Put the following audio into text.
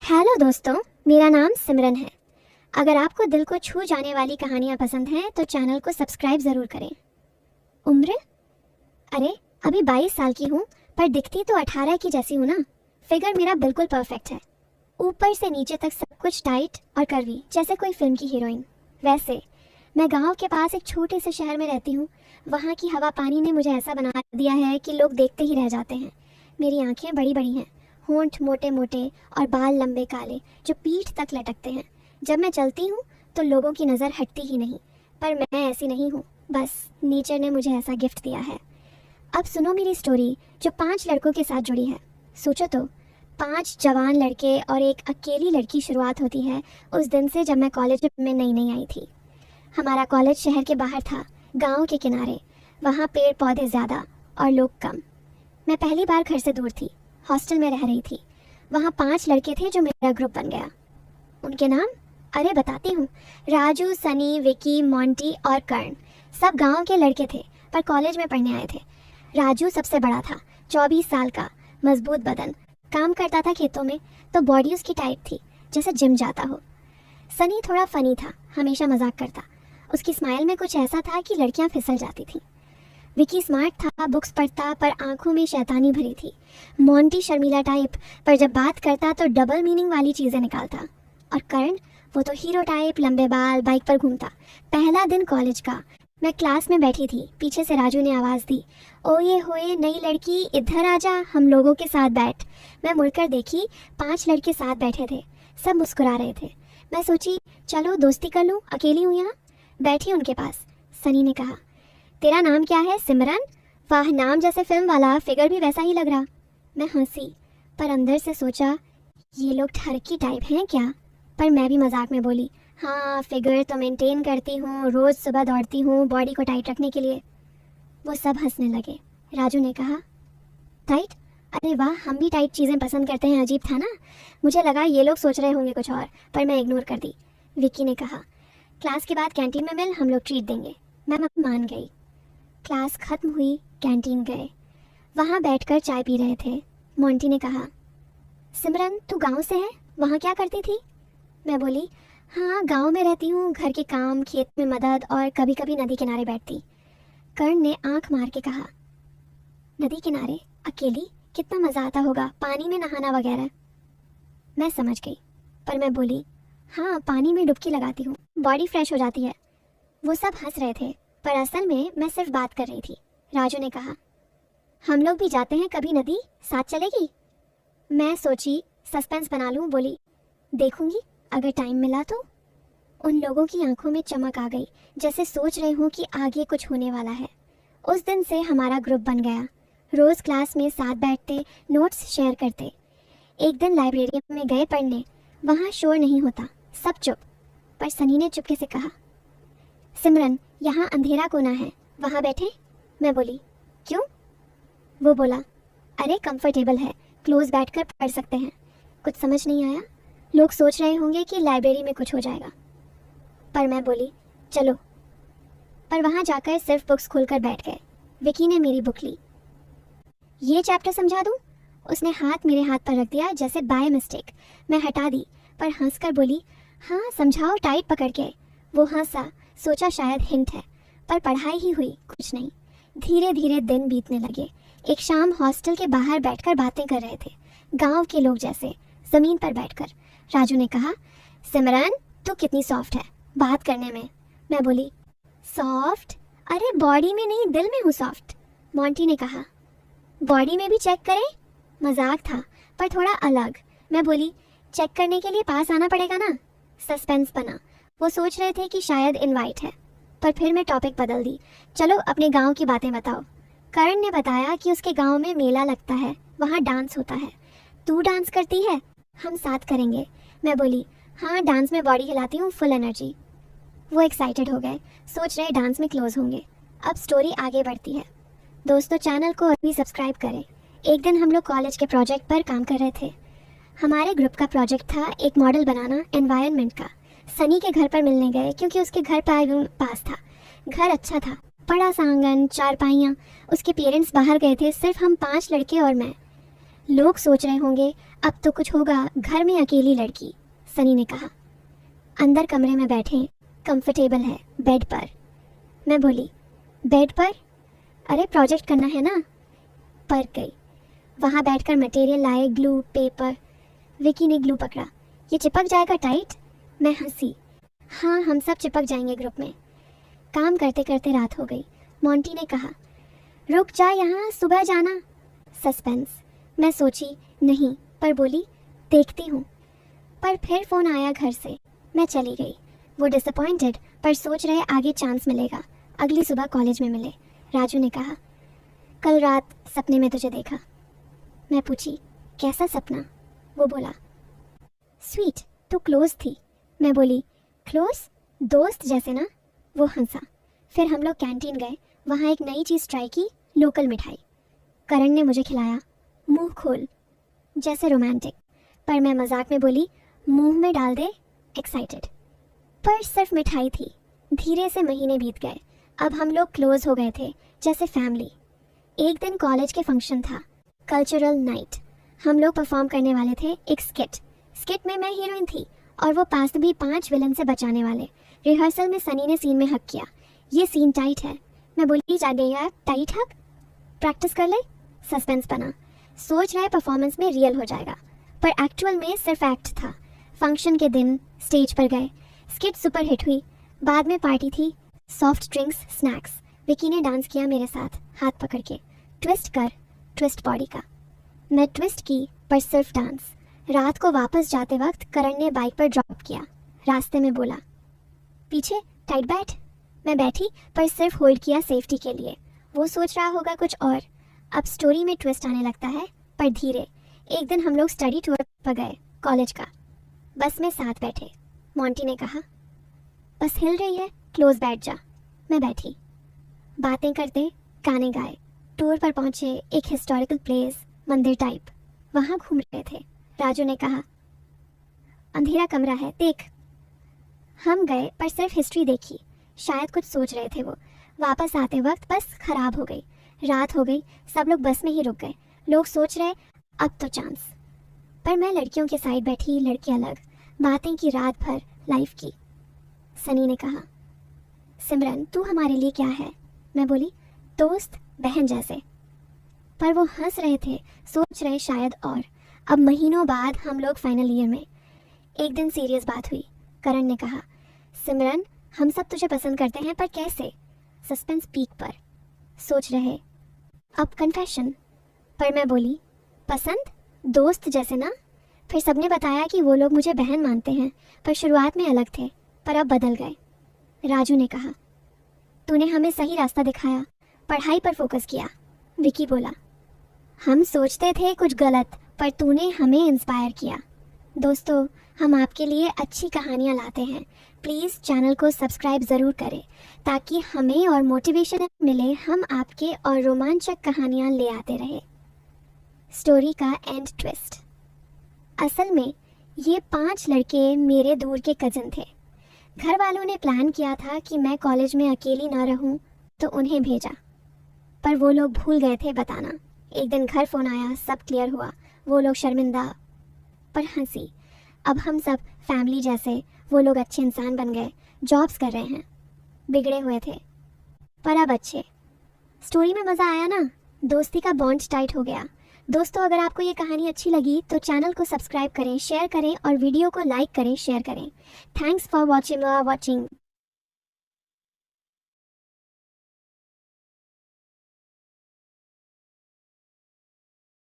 Hello दोस्तों, मेरा नाम सिमरन है। अगर आपको दिल को छू जाने वाली कहानियाँ पसंद हैं तो चैनल को सब्सक्राइब ज़रूर करें। उम्र? अरे अभी 22 साल की हूँ, पर दिखती तो 18 की जैसी हूँ ना। फिगर मेरा बिल्कुल परफेक्ट है, ऊपर से नीचे तक सब कुछ टाइट और कर्वी, जैसे कोई फिल्म की हीरोइन। वैसे मैं गांव के पास एक छोटे से शहर में रहती हूँ। वहाँ की हवा पानी ने मुझे ऐसा बना दिया है कि लोग देखते ही रह जाते हैं। मेरी आंखें बड़ी बड़ी हैं, होंठ मोटे मोटे और बाल लंबे काले जो पीठ तक लटकते हैं। जब मैं चलती हूँ तो लोगों की नज़र हटती ही नहीं, पर मैं ऐसी नहीं हूँ। बस नेचर ने मुझे ऐसा गिफ्ट दिया है। अब सुनो मेरी स्टोरी, जो 5 लड़कों के साथ जुड़ी है। सोचो तो, 5 जवान लड़के और एक अकेली लड़की। शुरुआत होती है उस दिन से जब मैं कॉलेज में नई नई आई थी। हमारा कॉलेज शहर के बाहर था, गाँव के किनारे। वहाँ पेड़ पौधे ज़्यादा और लोग कम। मैं पहली बार घर से दूर थी, हॉस्टल में रह रही थी। वहाँ 5 लड़के थे जो मेरा ग्रुप बन गया। उनके नाम? अरे बताती हूँ। राजू, सनी, विकी, मोंटी और कर्ण। सब गांव के लड़के थे, पर कॉलेज में पढ़ने आए थे। राजू सबसे बड़ा था, 24 साल का, मजबूत बदन, काम करता था खेतों में, तो बॉडी उसकी टाइट थी जैसे जिम जाता हो। सनी थोड़ा फनी था, हमेशा मजाक करता। उसकी स्माइल में कुछ ऐसा था कि लड़कियां फिसल जाती थीं। विकी स्मार्ट था, बुक्स पढ़ता, पर आंखों में शैतानी भरी थी। मोंटी शर्मीला टाइप, पर जब बात करता तो डबल मीनिंग वाली चीज़ें निकालता। और कर्ण, वो तो हीरो टाइप, लंबे बाल, बाइक पर घूमता। पहला दिन कॉलेज का, मैं क्लास में बैठी थी। पीछे से राजू ने आवाज़ दी, ओ ये होए नई लड़की, इधर आजा, हम लोगों के साथ बैठ। मैं मुड़कर देखी, 5 लड़के साथ बैठे थे, सब मुस्कुरा रहे थे। मैं सोची चलो दोस्ती कर लूँ, अकेली हूँ यहाँ। बैठी उनके पास। सनी ने कहा, तेरा नाम क्या है? सिमरन? वाह, नाम जैसे फिल्म वाला, फिगर भी वैसा ही लग रहा। मैं हंसी, पर अंदर से सोचा ये लोग ठरकी टाइप हैं क्या। पर मैं भी मजाक में बोली, हाँ फिगर तो मेंटेन करती हूँ, रोज़ सुबह दौड़ती हूँ बॉडी को टाइट रखने के लिए। वो सब हंसने लगे। राजू ने कहा, टाइट? अरे वाह, हम भी टाइट चीज़ें पसंद करते हैं। अजीब था ना। मुझे लगा ये लोग सोच रहे होंगे कुछ और, पर मैं इग्नोर कर दी। विक्की ने कहा, क्लास के बाद कैंटीन में मिल, हम लोग ट्रीट देंगे। मैं मान गई। क्लास खत्म हुई, कैंटीन गए। वहाँ बैठकर चाय पी रहे थे। मोंटी ने कहा, सिमरन तू गांव से है, वहाँ क्या करती थी? मैं बोली, हाँ गांव में रहती हूँ, घर के काम, खेत में मदद और कभी कभी नदी किनारे बैठती। कर्ण ने आंख मार के कहा, नदी किनारे अकेली? कितना मज़ा आता होगा, पानी में नहाना वगैरह। मैं समझ गई, पर मैं बोली, हाँ पानी में डुबकी लगाती हूँ, बॉडी फ्रेश हो जाती है। वो सब हंस रहे थे, पर असल में मैं सिर्फ बात कर रही थी। राजू ने कहा, हम लोग भी जाते हैं कभी नदी, साथ चलेगी? मैं सोची सस्पेंस बना लूं, बोली, देखूंगी अगर टाइम मिला तो। उन लोगों की आंखों में चमक आ गई, जैसे सोच रहे हूँ कि आगे कुछ होने वाला है। उस दिन से हमारा ग्रुप बन गया। रोज़ क्लास में साथ बैठते, नोट्स शेयर करते। एक दिन लाइब्रेरी में गए पढ़ने। वहाँ शोर नहीं होता, सब चुप। पर सनी ने चुपके से कहा, सिमरन यहाँ अंधेरा कोना है, वहाँ बैठे? मैं बोली, क्यों? वो बोला, अरे कंफर्टेबल है, क्लोज बैठकर पढ़ सकते हैं। कुछ समझ नहीं आया। लोग सोच रहे होंगे कि लाइब्रेरी में कुछ हो जाएगा, पर मैं बोली, चलो। पर वहाँ जाकर सिर्फ बुक्स खोलकर बैठ गए। विकी ने मेरी बुक ली। ये चैप्टर समझा दूँ? उसने हाथ मेरे हाथ पर रख दिया, जैसे बाय मिस्टेक। मैं हटा दी, पर हंसकर बोली, हाँ समझाओ, टाइट पकड़ के। वो हंसा, सोचा शायद हिंट है, पर पढ़ाई ही हुई, कुछ नहीं। धीरे धीरे दिन बीतने लगे। एक शाम हॉस्टल के बाहर बैठकर बातें कर रहे थे, गांव के लोग जैसे, ज़मीन पर बैठकर। राजू ने कहा, सिमरन तू कितनी सॉफ्ट है बात करने में। मैं बोली, सॉफ्ट? अरे बॉडी में नहीं, दिल में हूँ सॉफ्ट। मोंटी ने कहा, बॉडी में भी चेक करें? मजाक था, पर थोड़ा अलग। मैं बोली, चेक करने के लिए पास आना पड़ेगा ना। सस्पेंस बना। वो सोच रहे थे कि शायद इनवाइट है, पर फिर मैं टॉपिक बदल दी, चलो अपने गांव की बातें बताओ। कर्ण ने बताया कि उसके गांव में मेला लगता है, वहाँ डांस होता है। तू डांस करती है? हम साथ करेंगे। मैं बोली, हाँ डांस में बॉडी हिलाती हूँ, फुल एनर्जी। वो एक्साइटेड हो गए, सोच रहे डांस में क्लोज होंगे। अब स्टोरी आगे बढ़ती है। दोस्तों चैनल को अभी सब्सक्राइब करें। एक दिन हम लोग कॉलेज के प्रोजेक्ट पर काम कर रहे थे। हमारे ग्रुप का प्रोजेक्ट था एक मॉडल बनाना एनवायरनमेंट का। सनी के घर पर मिलने गए, क्योंकि उसके घर पास था। घर अच्छा था, बड़ा सा आंगन, चारपाइयाँ। उसके पेरेंट्स बाहर गए थे, सिर्फ हम 5 लड़के और मैं। लोग सोच रहे होंगे अब तो कुछ होगा, घर में अकेली लड़की, सनी ने कहा। अंदर कमरे में बैठे, कंफर्टेबल है बेड पर। मैं बोली, बेड पर? अरे प्रोजेक्ट करना है ना। पर गई। वहाँ बैठकर मटेरियल लाए, ग्लू, पेपर। विकी ने ग्लू पकड़ा। ये चिपक जाएगा टाइट? मैं हंसी। हाँ, हम सब चिपक जाएंगे ग्रुप में। काम करते करते रात हो गई। मोंटी ने कहा, रुक जा यहाँ, सुबह जाना। सस्पेंस। मैं सोची नहीं, पर बोली देखती हूँ। पर फिर फ़ोन आया घर से। मैं चली गई। वो डिसअपॉइंटेड, पर सोच रहे आगे चांस मिलेगा, अगली सुबह कॉलेज में मिले। राजू ने कहा, कल रात सपने में तुझे देखा। मैं पूछी, कैसा सपना? वो बोला, स्वीट, तू क्लोज थी। मैं बोली, क्लोज? दोस्त जैसे ना। वो हंसा। फिर हम लोग कैंटीन गए, वहाँ एक नई चीज़ ट्राई की, लोकल मिठाई। करण ने मुझे खिलाया, मुंह खोल, जैसे रोमांटिक। पर मैं मजाक में बोली, मुंह में डाल दे, एक्साइटेड। पर सिर्फ मिठाई थी। धीरे से महीने बीत गए। अब हम लोग क्लोज हो गए थे, जैसे फैमिली। एक दिन कॉलेज के फंक्शन था, कल्चरल नाइट। हम लोग परफॉर्म करने वाले थे एक स्किट में मैं हीरोइन थी और वो पास भी 5 विलन से बचाने वाले। रिहर्सल में सनी ने सीन में हक किया, ये सीन टाइट है। मैं बोली, जागे यार, टाइट हक, प्रैक्टिस कर ले। सस्पेंस बना। सोच रहे परफॉर्मेंस में रियल हो जाएगा, पर एक्चुअल में सिर्फ एक्ट था। फंक्शन के दिन स्टेज पर गए, स्किट सुपर हिट हुई। बाद में पार्टी थी, सॉफ्ट ड्रिंक्स, स्नैक्स। विकी ने डांस किया मेरे साथ, हाथ पकड़ के, ट्विस्ट कर, ट्विस्ट बॉडी का। मैं ट्विस्ट की, पर सिर्फ डांस। रात को वापस जाते वक्त करण ने बाइक पर ड्रॉप किया। रास्ते में बोला, पीछे टाइट बैठ। मैं बैठी, पर सिर्फ होल्ड किया सेफ्टी के लिए। वो सोच रहा होगा कुछ और। अब स्टोरी में ट्विस्ट आने लगता है, पर धीरे। एक दिन हम लोग स्टडी टूर पर गए, कॉलेज का। बस में साथ बैठे। मोंटी ने कहा, बस हिल रही है, क्लोज बैठ जा। मैं बैठी। बातें करते गाने गाए। टूर पर पहुंचे एक हिस्टोरिकल प्लेस, मंदिर टाइप। वहाँ घूम रहे थे। राजू ने कहा, अंधेरा कमरा है, देख। हम गए, पर सिर्फ हिस्ट्री देखी। शायद कुछ सोच रहे थे वो। वापस आते वक्त बस खराब हो गई। रात हो गई, सब लोग बस में ही रुक गए। लोग सोच रहे अब तो चांस। पर मैं लड़कियों के साइड बैठी, लड़के अलग। बातें की रात भर, लाइफ की। सनी ने कहा, सिमरन तू हमारे लिए क्या है? मैं बोली, दोस्त, बहन जैसे। पर वो हंस रहे थे, सोच रहे शायद और। अब महीनों बाद हम लोग फाइनल ईयर में। एक दिन सीरियस बात हुई। करण ने कहा, सिमरन हम सब तुझे पसंद करते हैं, पर कैसे? सस्पेंस पीक पर। सोच रहे अब कन्फेशन। पर मैं बोली, पसंद दोस्त जैसे ना। फिर सबने बताया कि वो लोग मुझे बहन मानते हैं, पर शुरुआत में अलग थे, पर अब बदल गए। राजू ने कहा, तूने हमें सही रास्ता दिखाया, पढ़ाई पर फोकस किया। विकी बोला, हम सोचते थे कुछ गलत, पर तूने हमें इंस्पायर किया। दोस्तों, हम आपके लिए अच्छी कहानियाँ लाते हैं। प्लीज़ चैनल को सब्सक्राइब ज़रूर करें, ताकि हमें और मोटिवेशन मिले, हम आपके और रोमांचक कहानियाँ ले आते रहे। स्टोरी का एंड ट्विस्ट। असल में ये 5 लड़के मेरे दूर के कज़न थे। घर वालों ने प्लान किया था कि मैं कॉलेज में अकेली ना रहूं, तो उन्हें भेजा, पर वो लोग भूल गए थे बताना। एक दिन घर फ़ोन आया, सब क्लियर हुआ। वो लोग शर्मिंदा, पर हंसी। अब हम सब फैमिली जैसे। वो लोग अच्छे इंसान बन गए, जॉब्स कर रहे हैं। बिगड़े हुए थे, पर अब अच्छे। स्टोरी में मज़ा आया ना? दोस्ती का बॉन्ड टाइट हो गया। दोस्तों, अगर आपको ये कहानी अच्छी लगी तो चैनल को सब्सक्राइब करें, शेयर करें और वीडियो को लाइक करें, शेयर करें। Thanks for watching.